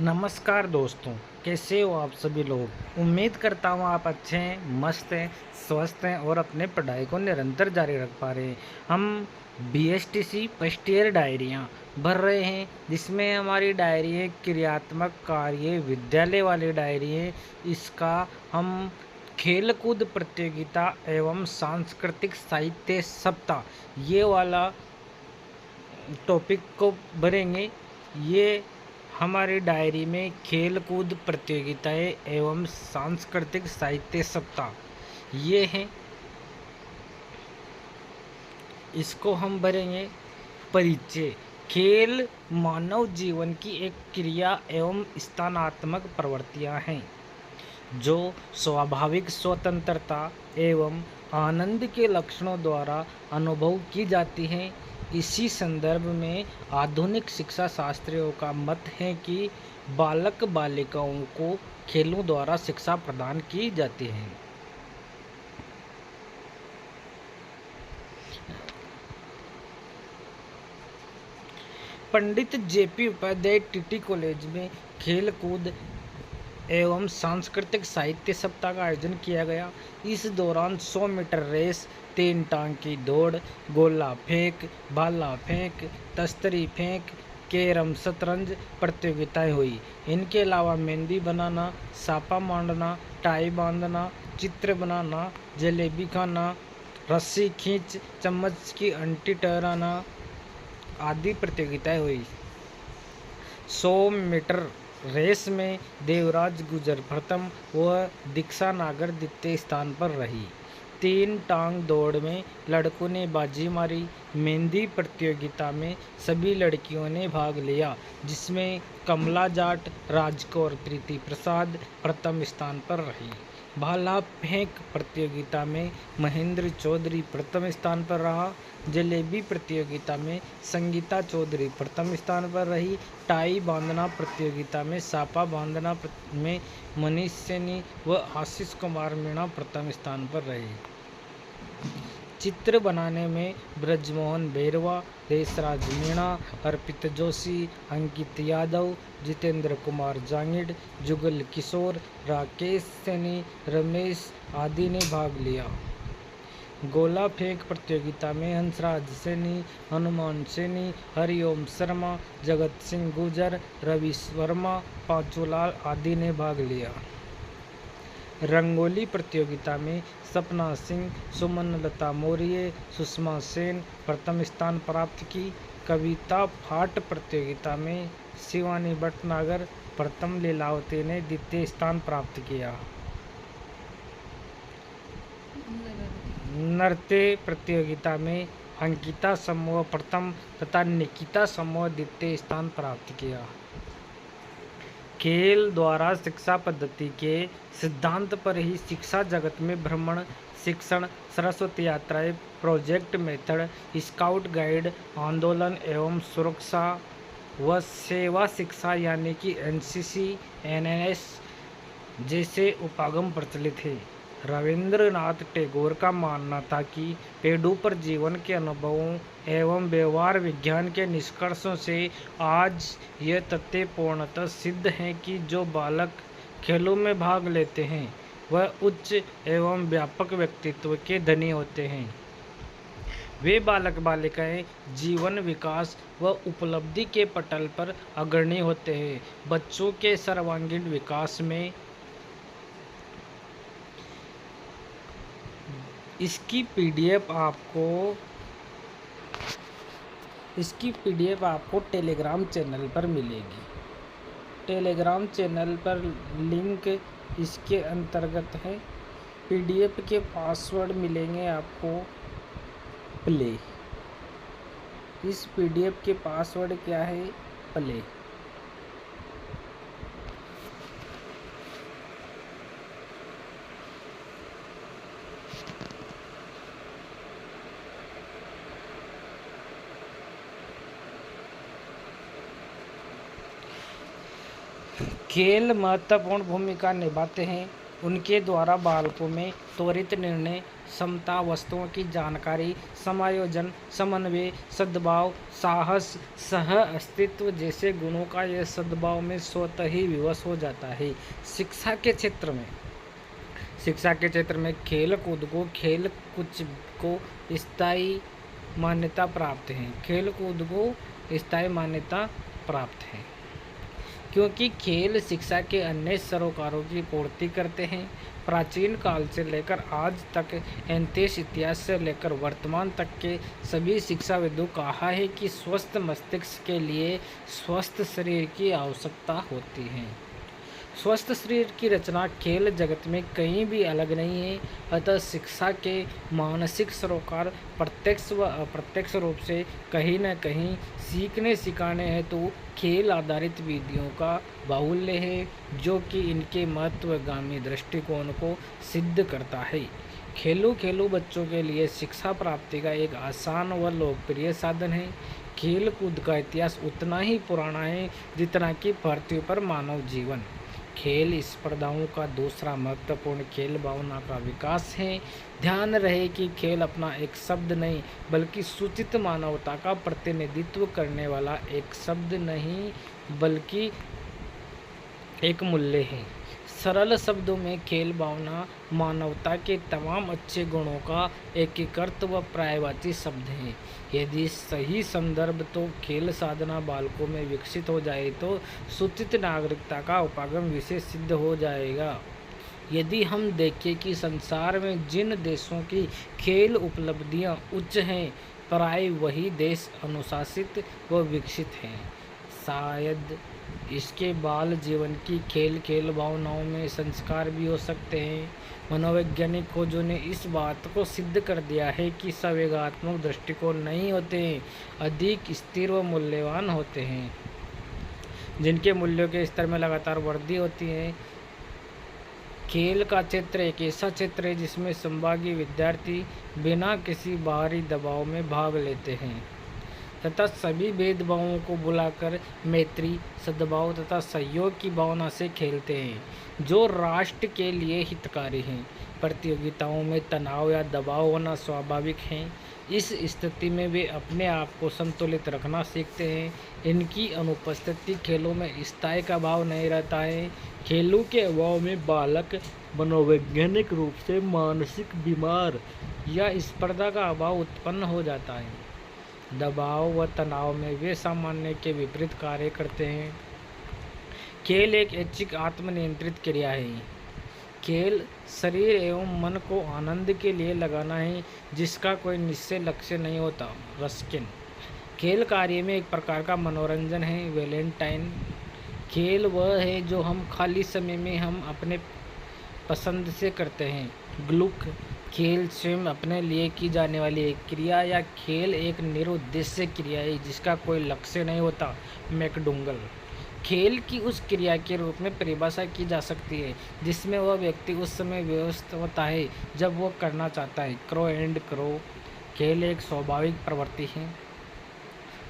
नमस्कार दोस्तों, कैसे हो आप सभी लोग। उम्मीद करता हूँ आप अच्छे हैं, मस्त हैं, स्वस्थ हैं और अपने पढ़ाई को निरंतर जारी रख पा रहे हैं। हम बीएसटीसी फर्स्ट ईयर डायरियाँ भर रहे हैं, जिसमें हमारी डायरी है क्रियात्मक कार्य विद्यालय वाली डायरी है। इसका हम खेलकूद प्रतियोगिता एवं सांस्कृतिक साहित्य सप्ताह ये वाला टॉपिक को भरेंगे। ये हमारी डायरी में खेल कूद प्रतियोगिताएं एवं सांस्कृतिक साहित्य सप्ताह ये हैं। इसको हम भरेंगे। परिचय। खेल मानव जीवन की एक क्रिया एवं स्थानात्मक प्रवृत्तियां हैं जो स्वाभाविक स्वतंत्रता एवं आनंद के लक्षणों द्वारा अनुभव की जाती हैं। इसी संदर्भ में आधुनिक शिक्षा शास्त्रियों का मत है कि बालक बालिकाओं को खेलों द्वारा शिक्षा प्रदान की जाती है। पंडित जेपी उपाध्याय टीटी कॉलेज में खेल कूद एवं सांस्कृतिक साहित्य सप्ताह का आयोजन किया गया। इस दौरान 100 मीटर रेस, 3 टांग की दौड़, गोला फेंक, भाला फेंक, तस्तरी फेंक, कैरम शतरंज प्रतियोगिताएं हुई। इनके अलावा मेहंदी बनाना, सापा मांडना, टाई बांधना, चित्र बनाना, जलेबी खाना, रस्सी खींच, चम्मच की अंटी ठहराना आदि प्रतियोगिताएं हुई। 100 मीटर रेस में देवराज गुजर प्रथम व दीक्षा नागर द्वितीय स्थान पर रही। 3 टांग दौड़ में लड़कों ने बाजी मारी। मेहंदी प्रतियोगिता में सभी लड़कियों ने भाग लिया, जिसमें कमला जाट, राजकौर प्रीति प्रसाद प्रथम स्थान पर रही। भाला फेंक प्रतियोगिता में महेंद्र चौधरी प्रथम स्थान पर रहा। जलेबी प्रतियोगिता में संगीता चौधरी प्रथम स्थान पर रही। टाई बांधना प्रतियोगिता में सापा बांधना में मनीष सैनी व आशीष कुमार मीणा प्रथम स्थान पर रहे। चित्र बनाने में ब्रजमोहन भैरवा, देशराज मीणा, अर्पित जोशी, अंकित यादव, जितेंद्र कुमार जांगिड़, जुगल किशोर, राकेश सैनी, रमेश आदि ने भाग लिया। गोला फेंक प्रतियोगिता में हंसराज सैनी, हनुमान सैनी, हरिओम शर्मा, जगत सिंह गुजर, रवि वर्मा, पांचूलाल आदि ने भाग लिया। रंगोली प्रतियोगिता में सपना सिंह, सुमन लता मौर्य, सुषमा सेन प्रथम स्थान प्राप्त की। कविता पाठ प्रतियोगिता में शिवानी भटनागर प्रथम, लीलावती ने द्वितीय स्थान प्राप्त किया। नृत्य प्रतियोगिता में अंकिता समूह प्रथम तथा निकिता समूह द्वितीय स्थान प्राप्त किया। खेल द्वारा शिक्षा पद्धति के सिद्धांत पर ही शिक्षा जगत में भ्रमण, शिक्षण, सरस्वती यात्राएं, प्रोजेक्ट मेथड, स्काउट गाइड, आंदोलन एवं सुरक्षा व सेवा शिक्षा यानी कि एनसीसी, एनएनएस जैसे उपागम प्रचलित है। रविंद्रनाथ टैगोर का मानना था कि पेड़ों पर जीवन के अनुभवों एवं व्यवहार विज्ञान के निष्कर्षों से आज यह तथ्य पूर्णतः सिद्ध है कि जो बालक खेलों में भाग लेते हैं वह उच्च एवं व्यापक व्यक्तित्व के धनी होते हैं। वे बालक बालिकाएं जीवन विकास व उपलब्धि के पटल पर अग्रणी होते हैं। बच्चों के सर्वांगीण विकास में इसकी पीडीएफ आपको टेलीग्राम चैनल पर मिलेगी। टेलीग्राम चैनल पर लिंक इसके अंतर्गत है। पीडीएफ के पासवर्ड मिलेंगे आपको प्ले। इस पीडीएफ के पासवर्ड क्या है? प्ले। खेल महत्वपूर्ण भूमिका निभाते हैं उनके द्वारा बालकों में त्वरित निर्णय क्षमता, वस्तुओं की जानकारी, समायोजन, समन्वय, सद्भाव, साहस, सह अस्तित्व जैसे गुणों का यह सद्भाव में स्वतः ही विवश हो जाता है। शिक्षा के क्षेत्र में खेल कुछ को स्थायी मान्यता प्राप्त है। खेल कूद को स्थायी मान्यता प्राप्त है क्योंकि खेल शिक्षा के अन्य सरोकारों की पूर्ति करते हैं। प्राचीन काल से लेकर आज तक, एंतीस इतिहास से लेकर वर्तमान तक के सभी शिक्षाविदों कहा है कि स्वस्थ मस्तिष्क के लिए स्वस्थ शरीर की आवश्यकता होती है। स्वस्थ शरीर की रचना खेल जगत में कहीं भी अलग नहीं है। अतः शिक्षा के मानसिक सरोकार प्रत्यक्ष व अप्रत्यक्ष रूप से कहीं न कहीं सीखने सिखाने हेतु खेल आधारित विधियों का बाहुल्य है, जो कि इनके महत्वगामी दृष्टिकोण को सिद्ध करता है। खेलो बच्चों के लिए शिक्षा प्राप्ति का एक आसान व लोकप्रिय साधन है। खेल कूद का इतिहास उतना ही पुराना है जितना कि पृथ्वी पर मानव जीवन। खेल स्पर्धाओं का दूसरा महत्वपूर्ण खेल भावना का विकास है। ध्यान रहे कि खेल अपना एक शब्द नहीं बल्कि सूचित मानवता का प्रतिनिधित्व करने वाला एक शब्द नहीं बल्कि एक मूल्य है। सरल शब्दों में खेल भावना मानवता के तमाम अच्छे गुणों का एकीकृत व पर्यायवाची शब्द है। यदि सही संदर्भ तो खेल साधना बालकों में विकसित हो जाए तो सूचित नागरिकता का उपागम विषय सिद्ध हो जाएगा। यदि हम देखें कि संसार में जिन देशों की खेल उपलब्धियां उच्च हैं, प्राय वही देश अनुशासित व विकसित हैं। शायद इसके बाल जीवन की खेल भावनाओं में संस्कार भी हो सकते हैं। मनोवैज्ञानिक खोजों ने इस बात को सिद्ध कर दिया है कि संवेगात्मक दृष्टिकोण नहीं होते हैं, अधिक स्थिर व मूल्यवान होते हैं, जिनके मूल्यों के स्तर में लगातार वृद्धि होती है। खेल का क्षेत्र एक ऐसा क्षेत्र है जिसमें संभागी विद्यार्थी बिना किसी बाहरी दबाव में भाग लेते हैं तथा सभी भेदभावों को भुलाकर मैत्री, सद्भाव तथा सहयोग की भावना से खेलते हैं, जो राष्ट्र के लिए हितकारी हैं। प्रतियोगिताओं में तनाव या दबाव होना स्वाभाविक है। इस स्थिति में वे अपने आप को संतुलित रखना सीखते हैं। इनकी अनुपस्थिति खेलों में स्थायी का भाव नहीं रहता है। खेलों के अभाव में बालक मनोवैज्ञानिक रूप से मानसिक बीमार या स्पर्धा का अभाव उत्पन्न हो जाता है। दबाव व तनाव में वे सामान्य के विपरीत कार्य करते हैं। खेल एक ऐच्छिक आत्मनियंत्रित क्रिया है। खेल शरीर एवं मन को आनंद के लिए लगाना है जिसका कोई निश्चित लक्ष्य नहीं होता। रस्किन। खेल कार्य में एक प्रकार का मनोरंजन है। वैलेंटाइन। खेल वह है जो हम खाली समय में हम अपने पसंद से करते हैं। ग्लुक। खेल स्वयं अपने लिए की जाने वाली एक क्रिया या खेल एक निरुद्देश्य क्रिया है जिसका कोई लक्ष्य नहीं होता। मैकडूगल। खेल की उस क्रिया के रूप में परिभाषा की जा सकती है जिसमें वह व्यक्ति उस समय व्यस्त होता है जब वह करना चाहता है। Crow and crow. खेल एक स्वाभाविक प्रवृत्ति है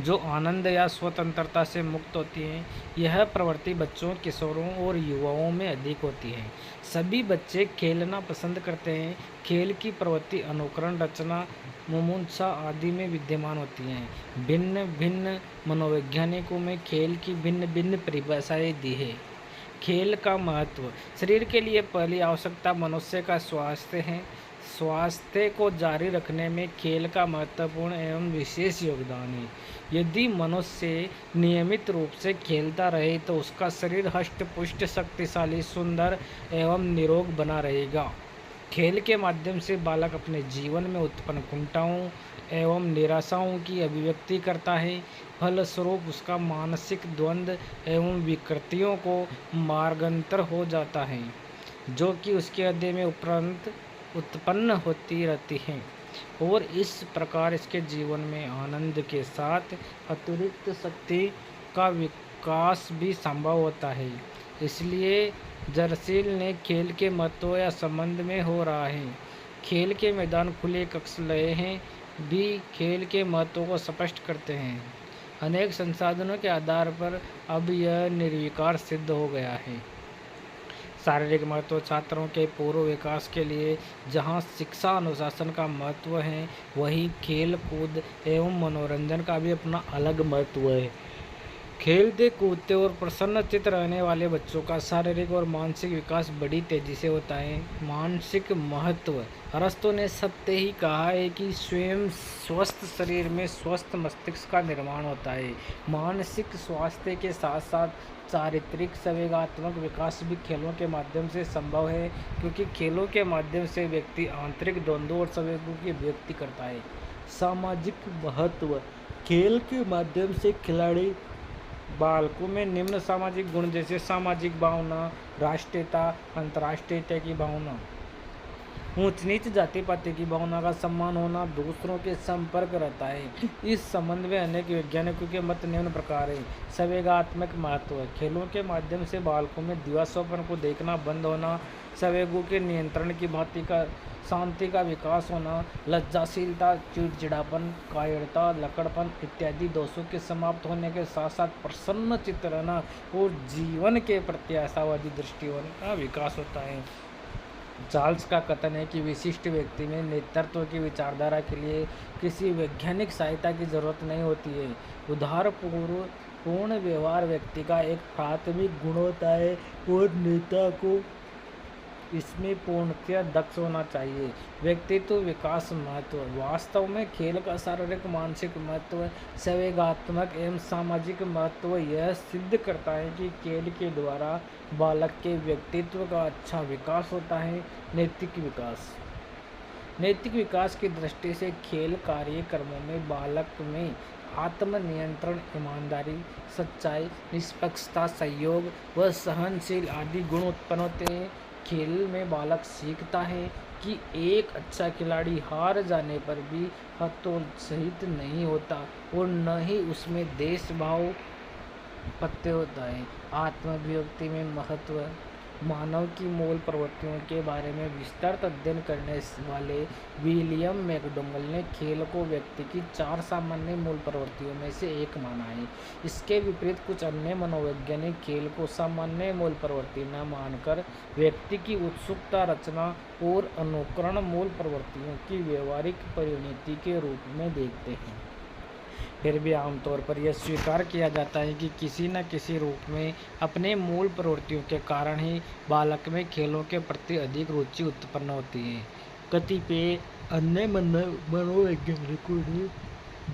जो आनंद या स्वतंत्रता से मुक्त होती है। यह प्रवृत्ति बच्चों, किशोरों और युवाओं में अधिक होती है। सभी बच्चे खेलना पसंद करते हैं। खेल की प्रवृत्ति अनुकरण, रचना, मुमुक्षा आदि में विद्यमान होती हैं। भिन्न भिन्न मनोवैज्ञानिकों में खेल की भिन्न भिन्न परिभाषाएं दी है। खेल का महत्व। शरीर के लिए पहली आवश्यकता मनुष्य का स्वास्थ्य है। स्वास्थ्य को जारी रखने में खेल का महत्वपूर्ण एवं विशेष योगदान है। यदि मनुष्य नियमित रूप से खेलता रहे तो उसका शरीर हष्ट-पुष्ट, शक्तिशाली, सुंदर एवं निरोग बना रहेगा। खेल के माध्यम से बालक अपने जीवन में उत्पन्न कुंठाओं एवं निराशाओं की अभिव्यक्ति करता है। फलस्वरूप उसका मानसिक द्वंद्व एवं विकृतियों को मार्गान्तर हो जाता है जो कि उसके हृदय में उपरांत उत्पन्न होती रहती हैं और इस प्रकार इसके जीवन में आनंद के साथ अतिरिक्त शक्ति का विकास भी संभव होता है। इसलिए जर्सील ने खेल के महत्व या संबंध में हो रहा है। खेल के मैदान खुले कक्षालय हैं भी खेल के महत्व को स्पष्ट करते हैं। अनेक संसाधनों के आधार पर अब यह निर्विकार सिद्ध हो गया है। शारीरिक महत्व छात्रों के पूर्व विकास के लिए जहाँ शिक्षा अनुशासन का महत्व है, वहीं खेल कूद एवं मनोरंजन का भी अपना अलग महत्व है। खेलते कूदते और प्रसन्नचित्त रहने वाले बच्चों का शारीरिक और मानसिक विकास बड़ी तेजी से होता है। मानसिक महत्व, अरस्तु ने सत्य ही कहा है कि स्वयं स्वस्थ शरीर में स्वस्थ मस्तिष्क का निर्माण होता है। मानसिक स्वास्थ्य के साथ साथ चारित्रिक संवेगात्मक विकास भी खेलों के माध्यम से संभव है, क्योंकि खेलों के माध्यम से व्यक्ति आंतरिक द्वंद्वों और संवेगों की अभिव्यक्ति करता है। सामाजिक महत्व, खेल के माध्यम से खिलाड़ी बालकों में निम्न सामाजिक गुण जैसे सामाजिक भावना, राष्ट्रीयता, अंतर्राष्ट्रीयता की भावना, ऊंच नीच जाति पाति की भावना का सम्मान होना, दूसरों के संपर्क रहता है। इस संबंध में अनेक वैज्ञानिकों के मत निम्न प्रकार है। संवेगात्मक महत्व, खेलों के माध्यम से बालकों में दिवास्वप्न को देखना बंद होना, संवेगों के नियंत्रण की भांति का शांति का विकास होना, लज्जाशीलता, चिड़चिड़ापन, कायरता, लकड़पन इत्यादि दोषों के समाप्त होने के साथ साथ प्रसन्न चित्त रहना और जीवन के प्रति आशावादी दृष्टिकोण का विकास होता है। चार्ल्स का कथन है कि विशिष्ट व्यक्ति में नेतृत्व की विचारधारा के लिए किसी वैज्ञानिक सहायता की जरूरत नहीं होती है। पूर्ण व्यवहार व्यक्ति का एक प्राथमिक गुण होता है और नेता को इसमें पूर्णतया दक्ष होना चाहिए। व्यक्तित्व विकास महत्व, वास्तव में खेल का शारीरिक मानसिक महत्व, संवेगात्मक एवं सामाजिक महत्व यह सिद्ध करता है कि खेल के द्वारा बालक के व्यक्तित्व का अच्छा विकास होता है। नैतिक विकास की दृष्टि से खेल कार्यक्रमों में बालक में आत्मनियंत्रण, ईमानदारी, सच्चाई, निष्पक्षता, सहयोग व सहनशील आदि गुण उत्पन्न होते हैं। खेल में बालक सीखता है कि एक अच्छा खिलाड़ी हार जाने पर भी हतोत्साहित नहीं होता और न ही उसमें देश भाव पत्ते होता है। आत्माभिव्यक्ति में महत्व, मानव की मूल प्रवृत्तियों के बारे में विस्तृत अध्ययन करने वाले विलियम मैकडोगल ने खेल को व्यक्ति की 4 सामान्य मूल प्रवृत्तियों में से एक माना है। इसके विपरीत कुछ अन्य मनोवैज्ञानिक खेल को सामान्य मूल प्रवृत्ति न मानकर व्यक्ति की उत्सुकता, रचना और अनुकरण मूल प्रवृत्तियों की व्यवहारिक परिणति के रूप में देखते हैं। फिर भी आमतौर पर यह स्वीकार किया जाता है कि किसी न किसी रूप में अपने मूल प्रवृत्तियों के कारण ही बालक में खेलों के प्रति अधिक रुचि उत्पन्न होती है। कतिपय अन्य मनोवैज्ञानिकों ने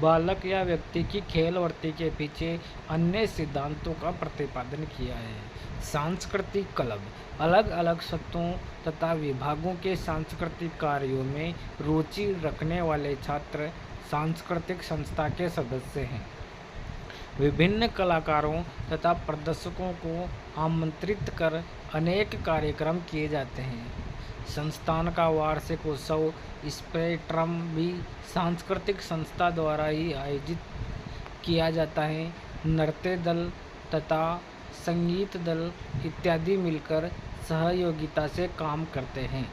बालक या व्यक्ति की खेल वृत्ति के पीछे अन्य सिद्धांतों का प्रतिपादन किया है। सांस्कृतिक क्लब, अलग अलग सत्रों तथा विभागों के सांस्कृतिक कार्यों में रुचि रखने वाले छात्र सांस्कृतिक संस्था के सदस्य हैं। विभिन्न कलाकारों तथा प्रदर्शकों को आमंत्रित कर अनेक कार्यक्रम किए जाते हैं। संस्थान का वार्षिक उत्सव स्पेक्ट्रम भी सांस्कृतिक संस्था द्वारा ही आयोजित किया जाता है। नृत्य दल तथा संगीत दल इत्यादि मिलकर सहयोगिता से काम करते हैं।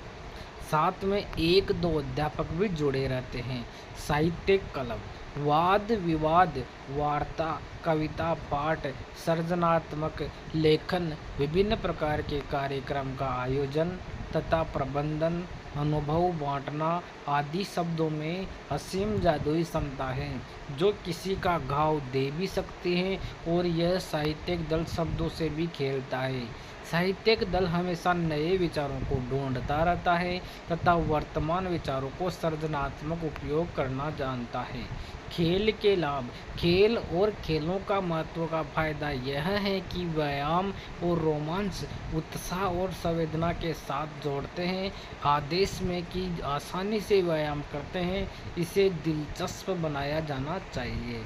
साथ में 1-2 अध्यापक भी जुड़े रहते हैं। साहित्यिक क्लब, वाद विवाद, वार्ता, कविता, पाठ, सृजनात्मक लेखन, विभिन्न प्रकार के कार्यक्रम का आयोजन तथा प्रबंधन, अनुभव बांटना आदि शब्दों में असीम जादुई क्षमता है, जो किसी का घाव दे भी सकती है। और यह साहित्यिक दल शब्दों से भी खेलता है। साहित्यिक दल हमेशा नए विचारों को ढूंढता रहता है तथा वर्तमान विचारों को सृजनात्मक उपयोग करना जानता है। खेल के लाभ, खेल और खेलों का महत्व का फायदा यह है कि व्यायाम और रोमांच उत्साह और संवेदना के साथ जोड़ते हैं। आदेश में कि आसानी से व्यायाम करते हैं, इसे दिलचस्प बनाया जाना चाहिए।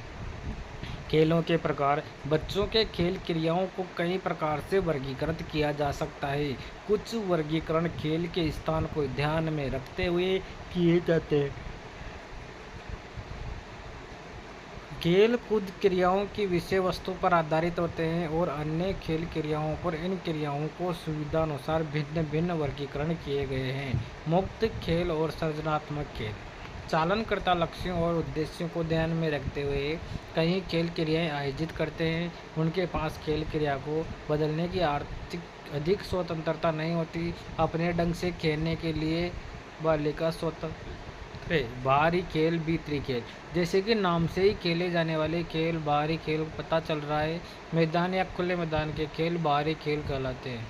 खेलों के प्रकार, बच्चों के खेल क्रियाओं को कई प्रकार से वर्गीकृत किया जा सकता है। कुछ वर्गीकरण खेल के स्थान को ध्यान में रखते हुए किए जाते हैं। खेल कूद क्रियाओं की विषय वस्तु पर आधारित होते हैं और अन्य खेल क्रियाओं पर इन क्रियाओं को सुविधानुसार भिन्न भिन्न वर्गीकरण किए गए हैं। मुक्त खेल और सृजनात्मक खेल, चालनकर्ता लक्ष्यों और उद्देश्यों को ध्यान में रखते हुए कई खेल क्रियाएं आयोजित करते हैं, उनके पास खेल क्रिया को बदलने की आर्थिक अधिक स्वतंत्रता नहीं होती। अपने ढंग से खेलने के लिए बालिका स्वतंत्र है। बाहरी खेल, भीतरी खेल, जैसे कि नाम से ही खेले जाने वाले खेल बाहरी खेल पता चल रहा है। मैदान या खुले मैदान के खेल बाहरी खेल कहलाते हैं।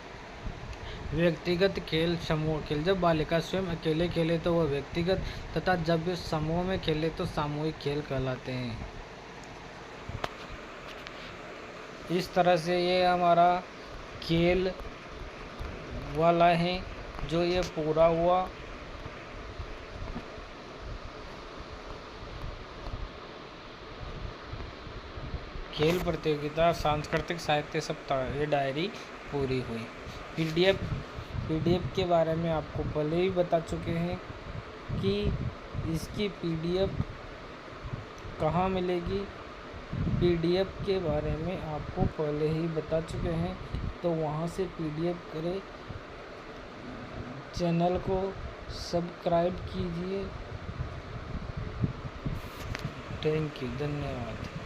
व्यक्तिगत खेल, समूह खेल, जब बालिका स्वयं अकेले खेले तो वह व्यक्तिगत, तथा जब वे समूह में खेले तो सामूहिक खेल कहलाते हैं। इस तरह से ये हमारा खेल वाला है जो ये पूरा हुआ। खेल प्रतियोगिता सांस्कृतिक साहित्य सप्ताह, ये डायरी पूरी हुई। पीडीएफ के बारे में आपको पहले ही बता चुके हैं कि इसकी पीडीएफ कहाँ मिलेगी। पीडीएफ के बारे में आपको पहले ही बता चुके हैं, तो वहाँ से पीडीएफ करें। चैनल को सब्सक्राइब कीजिए। थैंक यू, धन्यवाद।